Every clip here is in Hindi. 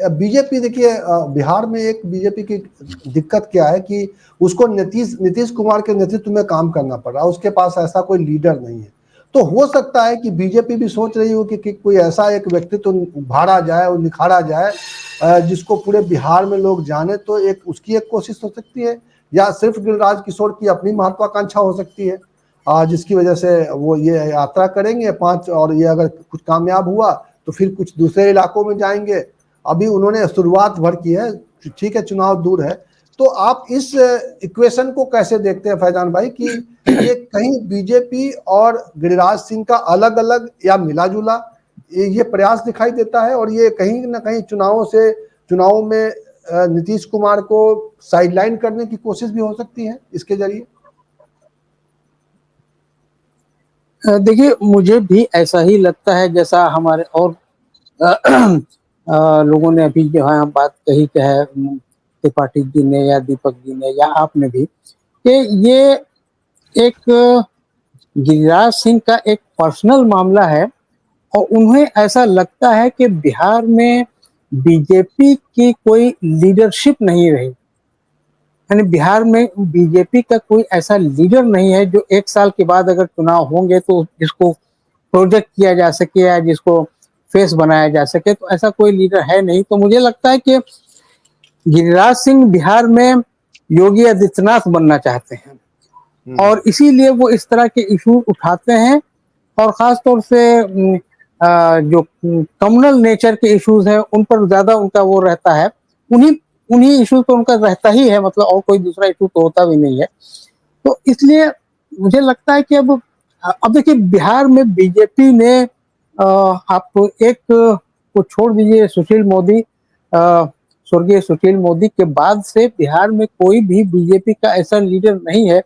बीजेपी देखिए, बिहार में एक बीजेपी की दिक्कत क्या है कि उसको नीतीश कुमार के नेतृत्व में काम करना पड़ रहा है, उसके पास ऐसा कोई लीडर नहीं है। तो हो सकता है कि बीजेपी भी सोच रही हो कि कोई ऐसा एक व्यक्तित्व उभारा जाए और निखारा जाए जिसको पूरे बिहार में लोग जाने, तो एक उसकी एक कोशिश हो सकती है, या सिर्फ गिरिराज किशोर की अपनी महत्वाकांक्षा हो सकती है जिसकी वजह से वो ये यात्रा करेंगे 5, और ये अगर कुछ कामयाब हुआ तो फिर कुछ दूसरे इलाकों में जाएंगे। अभी उन्होंने शुरुआत भर की है, ठीक है, चुनाव दूर है। तो आप इस इक्वेशन को कैसे देखते हैं फैजान भाई, कि ये कहीं बीजेपी और गिरिराज सिंह का अलग अलग या मिला जुला ये प्रयास दिखाई देता है, और ये कहीं ना कहीं चुनावों में नीतीश कुमार को साइडलाइन करने की कोशिश भी हो सकती है इसके जरिए? देखिए, मुझे भी ऐसा ही लगता है जैसा हमारे और लोगों ने अभी जो है बात कही है, त्रिपाठी जी ने या दीपक जी ने या आपने भी, कि ये एक गिरिराज सिंह का एक पर्सनल मामला है और उन्हें ऐसा लगता है कि बिहार में बीजेपी की कोई लीडरशिप नहीं रही, यानी बिहार में बीजेपी का कोई ऐसा लीडर नहीं है जो 1 साल के बाद अगर चुनाव होंगे तो जिसको प्रोजेक्ट किया जा सके या जिसको फेस बनाया जा सके, तो ऐसा कोई लीडर है नहीं। तो मुझे लगता है कि गिरिराज सिंह बिहार में योगी आदित्यनाथ बनना चाहते हैं और इसीलिए वो इस तरह के इशू उठाते हैं, और खास तौर से जो कम्युनल नेचर के इश्यूज हैं उन पर ज्यादा उनका वो रहता है, उन्हीं इशू तो उनका रहता ही है, मतलब और कोई दूसरा इशू तो होता भी नहीं है। तो इसलिए मुझे लगता है कि अब देखिए, बिहार में बीजेपी ने आप एक को छोड़ दीजिए, सुशील मोदी, स्वर्गीय सुशील मोदी के बाद से बिहार में कोई भी बीजेपी का ऐसा लीडर नहीं है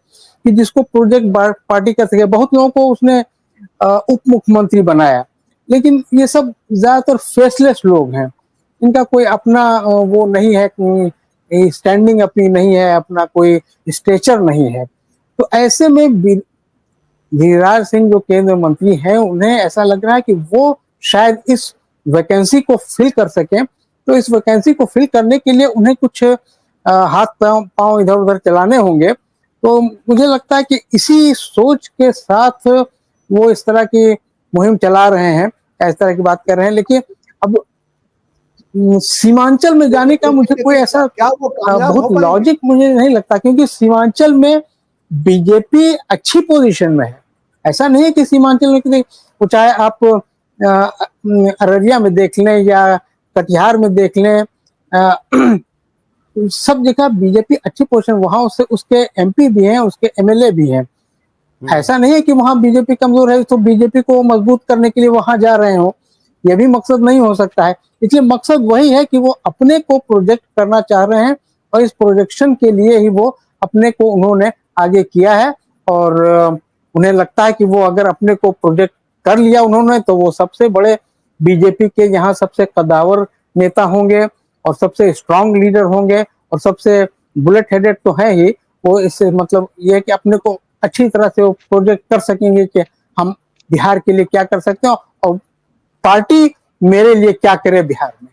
कि जिसको प्रोजेक्ट पार्टी कर सके। बहुत लोगों को उसने उप मुख्यमंत्री बनाया, लेकिन ये सब ज्यादातर फेसलेस लोग हैं, इनका कोई अपना वो नहीं है, स्टैंडिंग अपनी नहीं है, अपना कोई स्टेचर नहीं है। तो ऐसे में गिरिराज सिंह जो केंद्रीय मंत्री हैं, उन्हें ऐसा लग रहा है कि वो शायद इस वैकेंसी को फिल कर सकें। तो इस वैकेंसी को फिल करने के लिए उन्हें कुछ हाथ पांव इधर उधर चलाने होंगे। तो मुझे लगता है कि इसी सोच के साथ वो इस तरह की मुहिम चला रहे हैं, इस तरह की बात कर रहे हैं। लेकिन अब सीमांचल में जाने का मुझे कोई ऐसा बहुत लॉजिक मुझे नहीं लगता, क्योंकि सीमांचल में बीजेपी अच्छी पोजीशन में है। ऐसा नहीं है कि सीमांचल में, चाहे आप अररिया में देख लें या कटिहार में देख लें, सब जगह बीजेपी अच्छी पोजीशन, वहां उसके एमपी भी हैं, उसके एमएलए भी हैं। ऐसा नहीं है कि वहां बीजेपी कमजोर है तो बीजेपी को मजबूत करने के लिए वहां जा रहे हो, यह भी मकसद नहीं हो सकता है। इसलिए मकसद वही है कि वो अपने को प्रोजेक्ट करना चाह रहे हैं, और इस प्रोजेक्शन के लिए ही वो अपने को उन्होंने आगे किया है। और उन्हें लगता है कि वो अगर अपने को प्रोजेक्ट कर लिया उन्होंने, तो वो सबसे बड़े बीजेपी के यहाँ सबसे कदावर नेता होंगे और सबसे स्ट्रांग लीडर होंगे और सबसे बुलेट हेडेड तो है ही वो। इससे मतलब ये है कि अपने को अच्छी तरह से वो प्रोजेक्ट कर सकेंगे कि हम बिहार के लिए क्या कर सकते हैं और पार्टी मेरे लिए क्या करे बिहार में।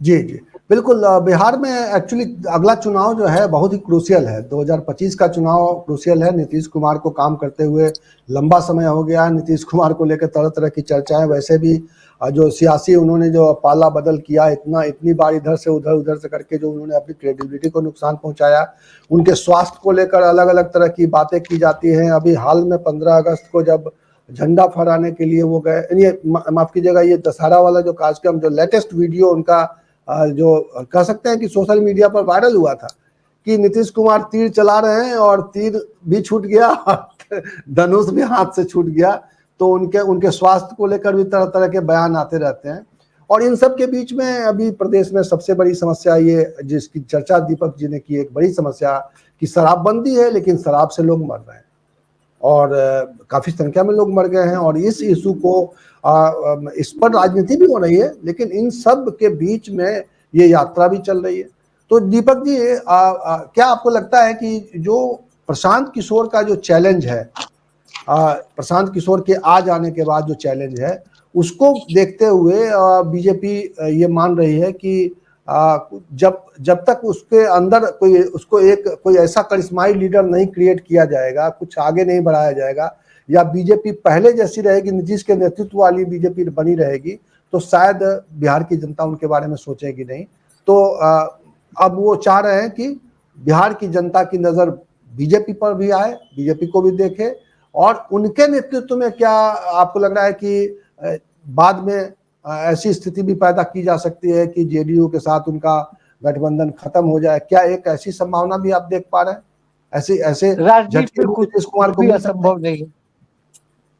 जी जी बिल्कुल। बिहार में एक्चुअली अगला चुनाव जो है बहुत ही क्रूशियल है, 2025 का चुनाव क्रूशियल है। नीतीश कुमार को काम करते हुए लंबा समय हो गया। नीतीश कुमार को लेकर तरह तरह की चर्चाएं, वैसे भी जो सियासी उन्होंने जो पाला बदल किया, इतनी बार इधर से उधर से करके जो उन्होंने अपनी क्रेडिबिलिटी को नुकसान पहुंचाया। उनके स्वास्थ्य को लेकर अलग अलग तरह की बातें की जाती हैं। अभी हाल में 15 अगस्त को जब झंडा फहराने के लिए वो गए, ये माफ कीजिएगा, ये दशहरा वाला जो कार्यक्रम, जो लेटेस्ट वीडियो उनका जो कह सकते हैं कि सोशल मीडिया पर वायरल हुआ था कि नीतीश कुमार तीर चला रहे हैं और तीर भी छूट गया, धनुष भी हाथ से छूट गया। तो उनके स्वास्थ्य को लेकर भी तरह तरह के बयान आते रहते हैं। और इन सब के बीच में अभी प्रदेश में सबसे बड़ी समस्या ये, जिसकी चर्चा दीपक जी ने की, एक बड़ी समस्या कि शराबबंदी है, लेकिन शराब से लोग मर रहे हैं और काफी संख्या में लोग मर गए हैं। और इस इशू को इस पर राजनीति भी हो रही है, लेकिन इन सब के बीच में ये यात्रा भी चल रही है। तो दीपक जी, क्या आपको लगता है कि जो प्रशांत किशोर का जो चैलेंज है, प्रशांत किशोर के आ जाने के बाद जो चैलेंज है, उसको देखते हुए बीजेपी ये मान रही है कि जब जब तक उसके अंदर कोई ऐसा करिश्माई लीडर नहीं क्रिएट किया जाएगा, कुछ आगे नहीं बढ़ाया जाएगा, या बीजेपी पहले जैसी रहेगी, नीतीश के नेतृत्व वाली बीजेपी बनी रहेगी, तो शायद बिहार की जनता उनके बारे में सोचेगी नहीं। तो अब वो चाह रहे हैं कि बिहार की जनता की नजर बीजेपी पर भी आए, बीजेपी को भी देखे, और उनके नेतृत्व में क्या आपको लग रहा है कि बाद में ऐसी स्थिति भी पैदा की जा सकती है कि जेडीयू के साथ उनका गठबंधन खत्म हो जाए? क्या एक ऐसी संभावना भी आप देख पा रहे हैं? ऐसे ऐसे राजनीति झटके में भी कुछ नीतीश कुमार को भी मिल सकते हैं? असंभव नहीं है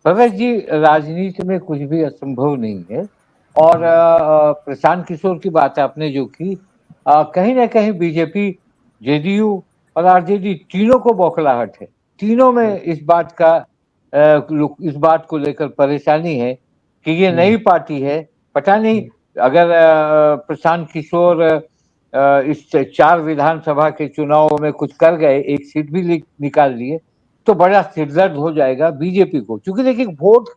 प्रवेश जी, राजनीति में कुछ भी असंभव नहीं है। और प्रशांत किशोर की बात आपने जो की, कहीं ना कहीं बीजेपी, जेडीयू और आरजेडी तीनों को बौखलाहट है। तीनों में इस बात को लेकर परेशानी है कि ये नई पार्टी है। पता नहीं अगर प्रशांत किशोर इस 4 विधानसभा के चुनाव में कुछ कर गए, एक सीट भी निकाल लिए, तो बड़ा सिरदर्द हो जाएगा बीजेपी को। क्योंकि देखिए वोट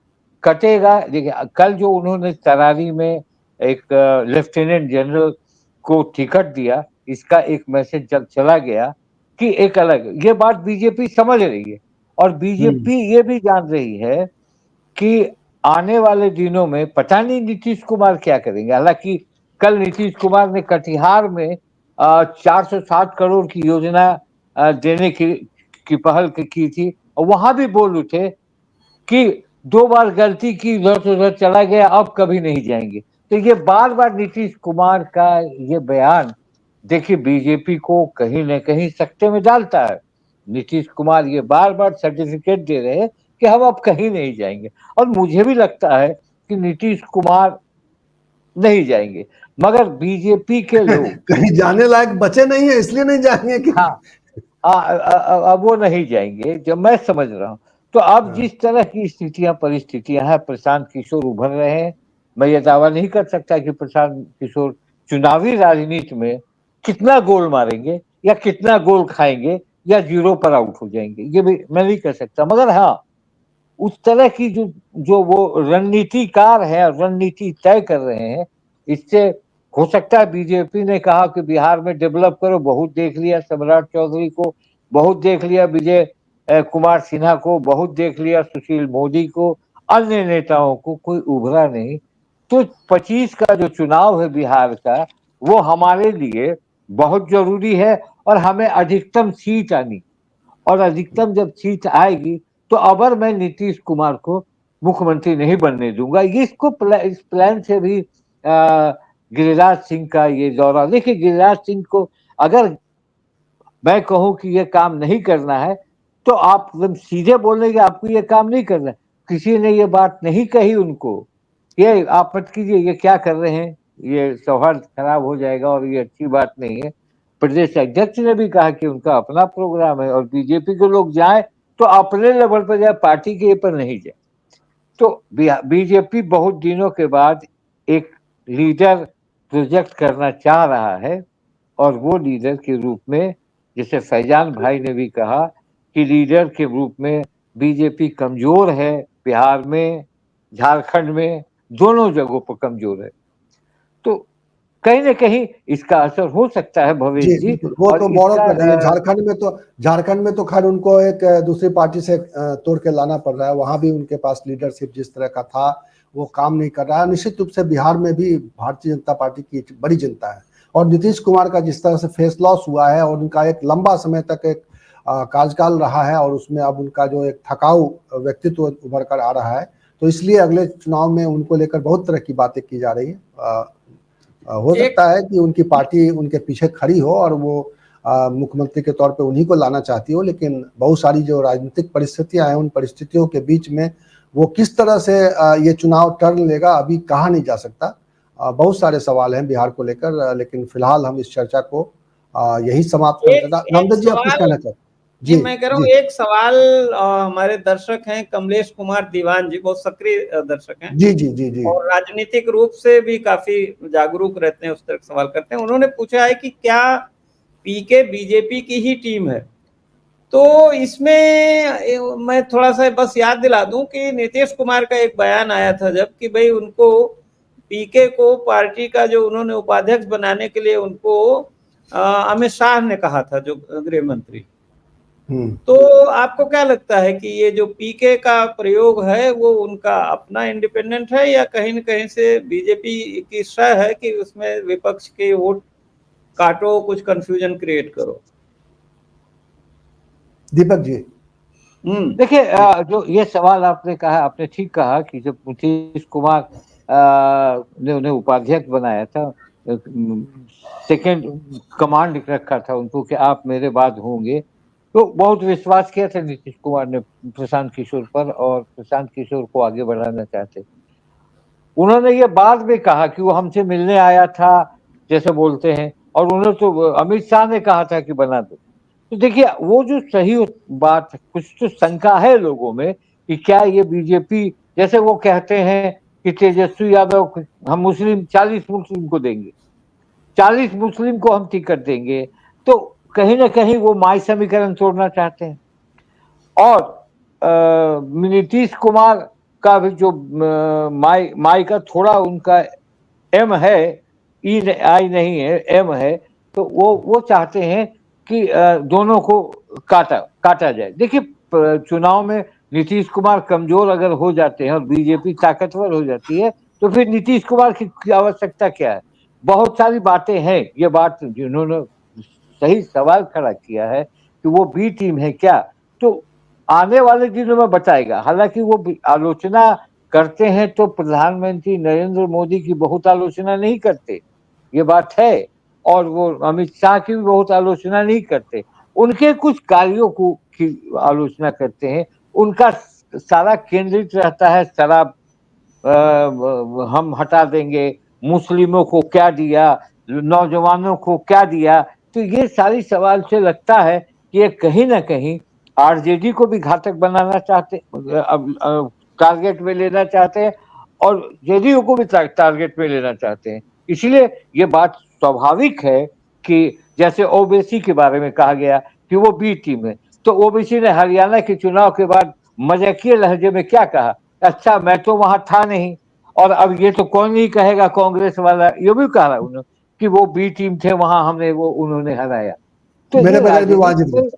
कटेगा। देखिए कल जो उन्होंने तरारी में एक लेफ्टिनेंट जनरल को टिकट दिया, इसका एक मैसेज जब चला गया कि एक अलग, ये बात बीजेपी समझ रही है। और बीजेपी ये भी जान रही है कि आने वाले दिनों में पता नहीं नीतीश कुमार क्या करेंगे। हालांकि कल नीतीश कुमार ने कटिहार में 407 करोड़ की योजना देने की पहल की थी, और वहां भी बोल उठे कि 2 बार गलती की, इधर से उधर चला गया, अब कभी नहीं जाएंगे। तो ये बार बार नीतीश कुमार का ये बयान देखिए बीजेपी को कहीं न कहीं सकते में डालता है। नीतीश कुमार ये बार बार सर्टिफिकेट दे रहे हैं कि हम अब कहीं नहीं जाएंगे, और मुझे भी लगता है कि नीतीश कुमार नहीं जाएंगे, मगर बीजेपी के लोग कहीं जाने लायक बचे नहीं है इसलिए नहीं जाएंगे कि हाँ, अब वो नहीं जाएंगे, जब मैं समझ रहा हूँ। तो अब जिस तरह की स्थितियां परिस्थितियां हैं, प्रशांत किशोर उभर रहे हैं। मैं ये दावा नहीं कर सकता कि प्रशांत किशोर चुनावी राजनीति में कितना गोल मारेंगे या कितना गोल खाएंगे या जीरो पर आउट हो जाएंगे, ये भी मैं नहीं कर सकता। मगर हाँ, उस तरह की जो जो वो रणनीतिकार है, रणनीति तय कर रहे हैं, इससे हो सकता है बीजेपी ने कहा कि बिहार में डेवलप करो, बहुत देख लिया सम्राट चौधरी को, बहुत देख लिया विजय कुमार सिन्हा को, बहुत देख लिया सुशील मोदी को, अन्य नेताओं को, कोई उभरा नहीं। तो 25 का जो चुनाव है बिहार का, वो हमारे लिए बहुत जरूरी है, और हमें अधिकतम सीट आनी, और अधिकतम जब सीट आएगी तो अगर मैं नीतीश कुमार को मुख्यमंत्री नहीं बनने दूंगा। इस प्लान से भी गिरिराज सिंह का ये दौरा, देखिए गिरिराज सिंह को अगर मैं कहूं कि ये काम नहीं करना है, तो आप एकदम सीधे बोलेंगे आपको ये काम नहीं करना है। किसी ने ये बात नहीं कही उनको, ये आप मत कीजिए, ये क्या कर रहे हैं, ये सौहार्द खराब हो जाएगा और ये अच्छी बात नहीं है। प्रदेश अध्यक्ष ने भी कहा कि उनका अपना प्रोग्राम है, और बीजेपी के लोग जाए तो अपने लेवल पर जाए, पार्टी के पर नहीं जाए। तो बीजेपी बहुत दिनों के बाद एक लीडर प्रोजेक्ट करना चाह रहा है, और वो लीडर के रूप में, जैसे फैजान भाई ने भी कहा कि लीडर के रूप में बीजेपी कमजोर है। बिहार में, झारखंड में, दोनों जगहों पर कमजोर है। तो कहीं ना कहीं इसका असर हो सकता है भवेश जी जी। बिल्कुल, वो और तो गौरव इसका कर रही है। झारखंड में तो खैर उनको एक दूसरी पार्टी से तोड़ के लाना पड़ रहा है। वहां भी उनके पास लीडरशिप जिस तरह का था वो काम नहीं कर रहा है। निश्चित रूप से बिहार में भी भारतीय जनता पार्टी की बड़ी चिंता है, और नीतीश कुमार का जिस तरह से फेस लॉस हुआ है और उनका एक लंबा समय तक एक कार्यकाल रहा है, और उसमें अब उनका जो एक थकाऊ व्यक्तित्व उभर कर आ रहा है, तो इसलिए अगले चुनाव में उनको लेकर बहुत तरह की बातें की जा रही है। हो सकता है कि उनकी पार्टी उनके पीछे खड़ी हो और वो मुख्यमंत्री के तौर पे उन्हीं को लाना चाहती हो, लेकिन बहुत सारी जो राजनीतिक परिस्थितियां हैं, उन परिस्थितियों के बीच में वो किस तरह से ये चुनाव टर्न लेगा अभी कहा नहीं जा सकता। बहुत सारे सवाल हैं बिहार को लेकर, लेकिन फिलहाल हम इस चर्चा को यही समाप्त करते हैं। नंदन जी, आप कुछ कहना चाहते हैं? जी, मैं कह रहा हूँ एक सवाल, हमारे दर्शक हैं कमलेश कुमार दीवान जी, बहुत सक्रिय दर्शक हैं जी जी जी जी, और राजनीतिक रूप से भी काफी जागरूक रहते हैं, उस तरह सवाल करते हैं। उन्होंने पूछा है कि क्या पीके बीजेपी की ही टीम है, तो इसमें मैं थोड़ा सा बस याद दिला दूं कि नीतीश कुमार का एक बयान आया था जब कि भाई उनको पीके को पार्टी का जो उन्होंने उपाध्यक्ष बनाने के लिए उनको अमित शाह ने कहा था, जो गृह मंत्री। तो आपको क्या लगता है कि ये जो पीके का प्रयोग है वो उनका अपना इंडिपेंडेंट है या कहीं न कहीं से बीजेपी की इच्छा है कि उसमें विपक्ष के वोट काटो, कुछ कंफ्यूजन क्रिएट करो? दीपक जी। देखिए, जो ये सवाल आपने कहा, आपने ठीक कहा कि जब नीतीश कुमार ने उन्हें उपाध्यक्ष बनाया था, सेकंड कमांड रखा था उनको कि आप मेरे बाद होंगे, तो बहुत विश्वास किया था नीतीश कुमार ने प्रशांत किशोर पर और प्रशांत किशोर को आगे बढ़ाना चाहते। उन्होंने ये बाद में कहा कि वो हमसे मिलने आया था, जैसे बोलते हैं, और उन्होंने तो अमित शाह ने कहा था कि बना दो। तो देखिए, वो जो सही बात, कुछ तो शंका है लोगों में कि क्या ये बीजेपी, जैसे वो कहते हैं कि तेजस्वी यादव, हम मुस्लिम 40 मुस्लिम को देंगे, 40 मुस्लिम को हम टिकट देंगे, तो कहीं ना कहीं वो माई समीकरण तोड़ना चाहते हैं। और नीतीश कुमार का भी जो माई का थोड़ा उनका एम है, ई आई नहीं है, एम है, तो वो चाहते हैं कि दोनों को काटा जाए। देखिए, चुनाव में नीतीश कुमार कमजोर अगर हो जाते हैं और बीजेपी ताकतवर हो जाती है, तो फिर नीतीश कुमार की आवश्यकता क्या है? बहुत सारी बातें हैं। ये बात जिन्होंने सही सवाल खड़ा किया है कि वो बी टीम है क्या, तो आने वाले दिनों में बताएगा। हालांकि वो आलोचना करते हैं तो प्रधानमंत्री नरेंद्र मोदी की बहुत आलोचना नहीं करते, ये बात है, और वो अमित शाह की भी बहुत आलोचना नहीं करते, उनके कुछ कार्यों को की आलोचना करते हैं। उनका सारा केंद्रित रहता है शराब हम हटा देंगे, मुस्लिमों को क्या दिया, नौजवानों को क्या दिया। तो ये सारी सवाल से लगता है कि ये कहीं ना कहीं आरजेडी को भी घातक बनाना चाहते, टारगेट में लेना चाहते हैं, और जेडीयू को भी टारगेट में लेना चाहते हैं। इसलिए ये बात स्वाभाविक है कि जैसे ओबीसी के बारे में कहा गया कि वो बी टीम है, तो ओबीसी ने हरियाणा के चुनाव के बाद मजाकिया लहजे में क्या कहा, अच्छा मैं तो वहां था नहीं, और अब ये तो कौन नहीं कहेगा, कांग्रेस वाला ये भी कहा उन्होंने कि वो बी टीम थे, वहां हमने वो उन्होंने हराया। तो मेरे ये बगैर भी वहां राजनीति में,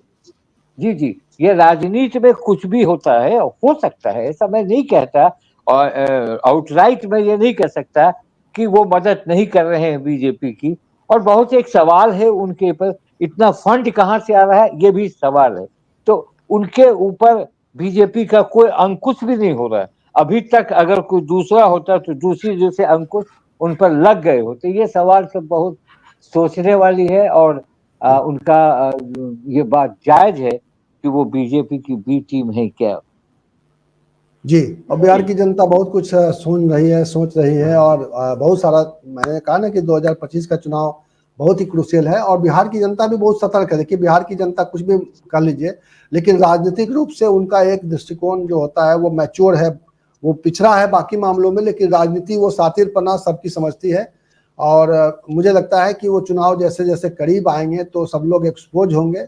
जी जी, ये राजनीति में कुछ भी होता है, हो सकता है, ऐसा मैं नहीं कहता, और आउटराइट मैं ये नहीं कह सकता कि वो मदद नहीं कर रहे हैं बीजेपी की। और बहुत एक सवाल है उनके ऊपर, इतना फंड कहाँ से आ रहा है, ये भी सवाल है। तो उनके ऊपर बीजेपी का कोई अंकुश भी नहीं हो रहा है अभी तक। अगर कोई दूसरा होता तो दूसरे अंकुश उन पर लग गए होते। ये सवाल सब बहुत सोचने वाली है, और उनका ये बात जायज है कि वो बीजेपी की बी टीम है क्या। जी, और बिहार की जनता बहुत कुछ सुन रही है, सोच रही है, और बहुत सारा, मैंने कहा ना कि 2025 का चुनाव बहुत ही क्रूशियल है, और बिहार की जनता भी बहुत सतर्क है। देखिए, बिहार की जनता कुछ भी कर लीजिए, लेकिन राजनीतिक रूप से उनका एक दृष्टिकोण जो होता है वो मैच्योर है, वो पिछड़ा है बाकी मामलों में, लेकिन राजनीति वो सातिरपना सबकी समझती है। और मुझे लगता है कि वो चुनाव जैसे जैसे करीब आएंगे तो सब लोग एक्सपोज होंगे।